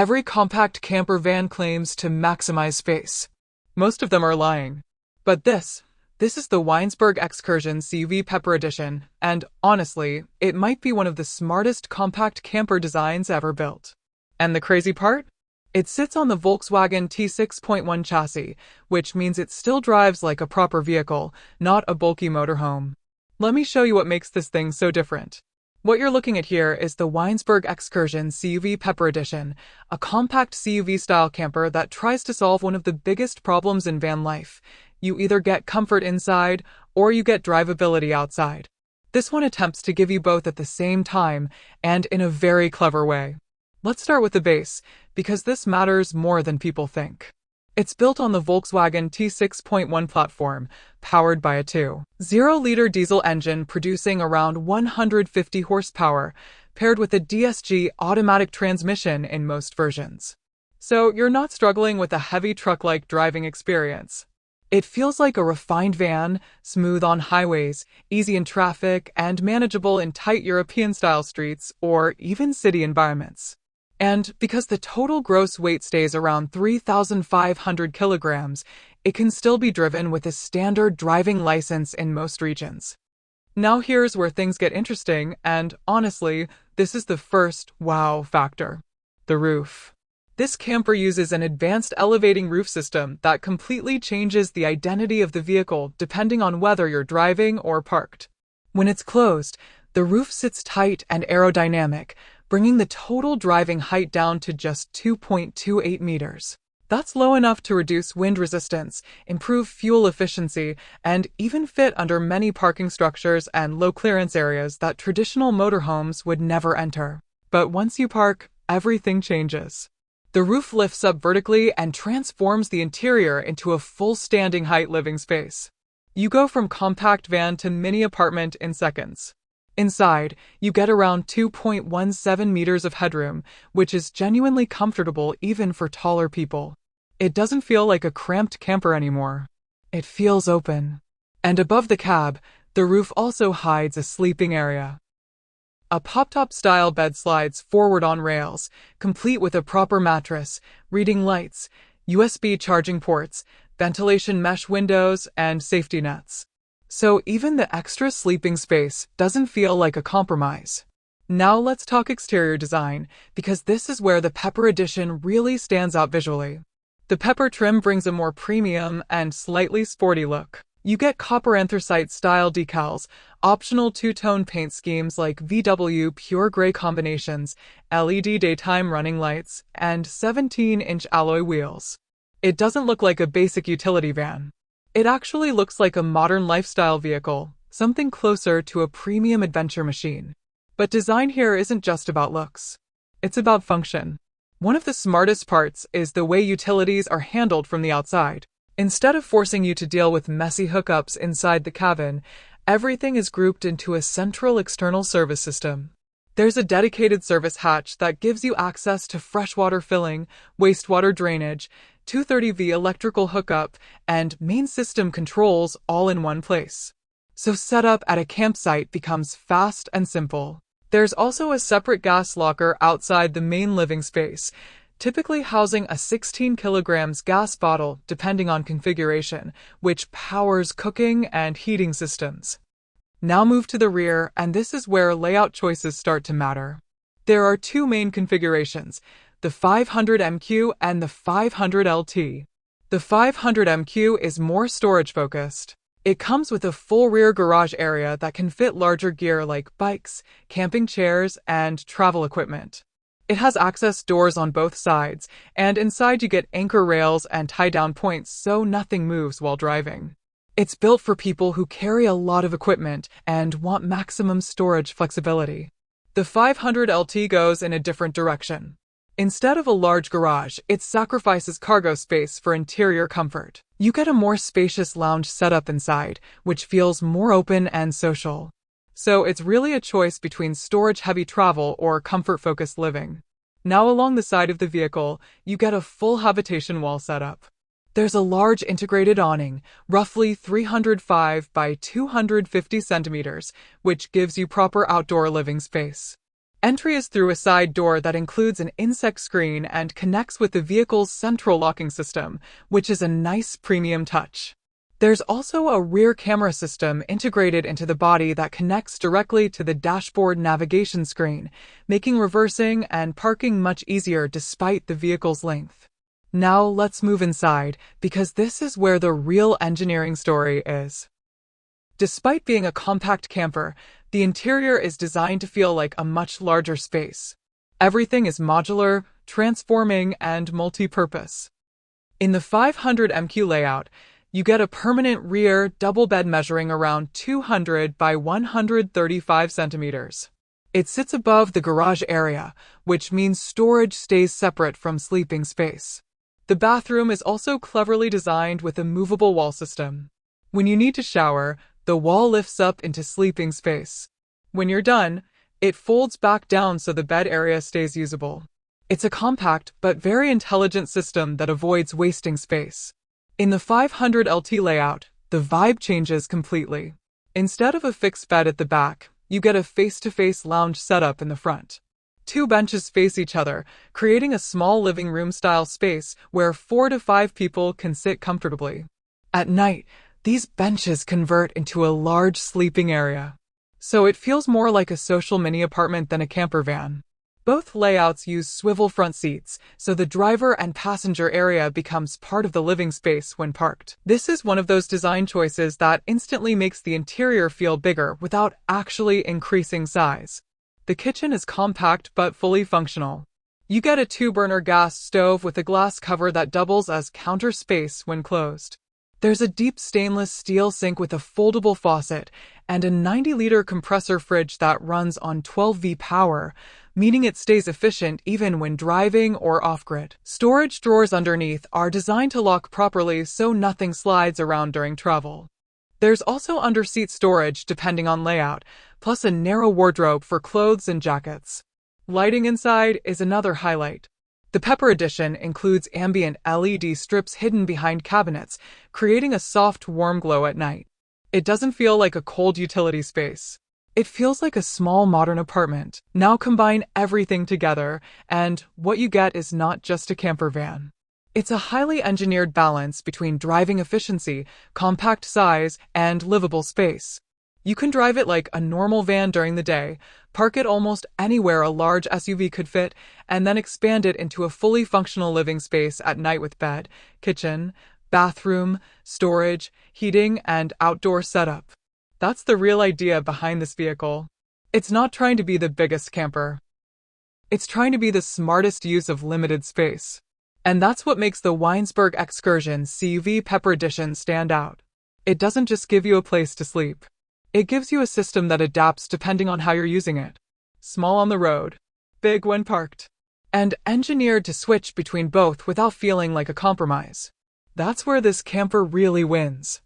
Every compact camper van claims to maximize space. Most of them are lying. But this is the Weinsberg X-Cursion CUV Pepper Edition, and honestly, it might be one of the smartest compact camper designs ever built. And the crazy part? It sits on the Volkswagen T6.1 chassis, which means it still drives like a proper vehicle, not a bulky motorhome. Let me show you what makes this thing so different. What you're looking at here is the Weinsberg X-Cursion CUV Pepper Edition, a compact CUV-style camper that tries to solve one of the biggest problems in van life. You either get comfort inside, or you get drivability outside. This one attempts to give you both at the same time, and in a very clever way. Let's start with the base, because this matters more than people think. It's built on the Volkswagen T6.1 platform, powered by a 2.0-liter diesel engine producing around 150 horsepower, paired with a DSG Automatic transmission in most versions. So you're not struggling with a heavy truck-like driving experience. It feels like a refined van, smooth on highways, easy in traffic, and manageable in tight European-style streets or even city environments. And because the total gross weight stays around 3,500 kilograms, it can still be driven with a standard driving license in most regions. Now here's where things get interesting, and honestly, this is the first wow factor. The roof. This camper uses an advanced elevating roof system that completely changes the identity of the vehicle depending on whether you're driving or parked. When it's closed, the roof sits tight and aerodynamic, bringing the total driving height down to just 2.28 meters. That's low enough to reduce wind resistance, improve fuel efficiency, and even fit under many parking structures and low clearance areas that traditional motorhomes would never enter. But once you park, everything changes. The roof lifts up vertically and transforms the interior into a full standing height living space. You go from compact van to mini apartment in seconds. Inside, you get around 2.17 meters of headroom, which is genuinely comfortable even for taller people. It doesn't feel like a cramped camper anymore. It feels open. And above the cab, the roof also hides a sleeping area. A pop-top style bed slides forward on rails, complete with a proper mattress, reading lights, USB charging ports, ventilation mesh windows, and safety nets. So even the extra sleeping space doesn't feel like a compromise. Now let's talk exterior design, because this is where the Pepper Edition really stands out visually. The Pepper trim brings a more premium and slightly sporty look. You get copper anthracite style decals, optional two-tone paint schemes like VW pure gray combinations, LED daytime running lights, and 17-inch alloy wheels. It doesn't look like a basic utility van. It actually looks like a modern lifestyle vehicle, something closer to a premium adventure machine. But design here isn't just about looks. It's about function. One of the smartest parts is the way utilities are handled from the outside. Instead of forcing you to deal with messy hookups inside the cabin, everything is grouped into a central external service system. There's a dedicated service hatch that gives you access to freshwater filling, wastewater drainage, 230V electrical hookup, and main system controls all in one place. So setup at a campsite becomes fast and simple. There's also a separate gas locker outside the main living space, typically housing a 16 kilograms gas bottle depending on configuration, which powers cooking and heating systems. Now move to the rear, and this is where layout choices start to matter. There are two main configurations, the 500MQ and the 500LT. The 500MQ is more storage-focused. It comes with a full rear garage area that can fit larger gear like bikes, camping chairs, and travel equipment. It has access doors on both sides, and inside you get anchor rails and tie-down points so nothing moves while driving. It's built for people who carry a lot of equipment and want maximum storage flexibility. The 500LT goes in a different direction. Instead of a large garage, it sacrifices cargo space for interior comfort. You get a more spacious lounge setup inside, which feels more open and social. So it's really a choice between storage-heavy travel or comfort-focused living. Now along the side of the vehicle, you get a full habitation wall setup. There's a large integrated awning, roughly 305 by 250 centimeters, which gives you proper outdoor living space. Entry is through a side door that includes an insect screen and connects with the vehicle's central locking system, which is a nice premium touch. There's also a rear camera system integrated into the body that connects directly to the dashboard navigation screen, making reversing and parking much easier despite the vehicle's length. Now let's move inside, because this is where the real engineering story is. Despite being a compact camper, the interior is designed to feel like a much larger space. Everything is modular, transforming, and multi-purpose. In the 500 MQ layout, you get a permanent rear double bed measuring around 200 by 135 centimeters. It sits above the garage area, which means storage stays separate from sleeping space. The bathroom is also cleverly designed with a movable wall system. When you need to shower, the wall lifts up into sleeping space. When you're done, it folds back down so the bed area stays usable. It's a compact but very intelligent system that avoids wasting space. In the 500 LT layout, the vibe changes completely. Instead of a fixed bed at the back, you get a face-to-face lounge setup in the front. 2 benches face each other, creating a small living room-style space where 4 to 5 people can sit comfortably. At night, these benches convert into a large sleeping area. So it feels more like a social mini apartment than a camper van. Both layouts use swivel front seats, so the driver and passenger area becomes part of the living space when parked. This is one of those design choices that instantly makes the interior feel bigger without actually increasing size. The kitchen is compact but fully functional. You get a 2-burner gas stove with a glass cover that doubles as counter space when closed. There's a deep stainless steel sink with a foldable faucet and a 90-liter compressor fridge that runs on 12V power, meaning it stays efficient even when driving or off-grid. Storage drawers underneath are designed to lock properly so nothing slides around during travel. There's also under-seat storage depending on layout, plus a narrow wardrobe for clothes and jackets. Lighting inside is another highlight. The Pepper Edition includes ambient LED strips hidden behind cabinets, creating a soft, warm glow at night. It doesn't feel like a cold utility space. It feels like a small modern apartment. Now combine everything together, and what you get is not just a camper van. It's a highly engineered balance between driving efficiency, compact size, and livable space. You can drive it like a normal van during the day, park it almost anywhere a large SUV could fit, and then expand it into a fully functional living space at night with bed, kitchen, bathroom, storage, heating, and outdoor setup. That's the real idea behind this vehicle. It's not trying to be the biggest camper. It's trying to be the smartest use of limited space. And that's what makes the Weinsberg X-Cursion CUV Pepper Edition stand out. It doesn't just give you a place to sleep. It gives you a system that adapts depending on how you're using it. Small on the road, big when parked, and engineered to switch between both without feeling like a compromise. That's where this camper really wins.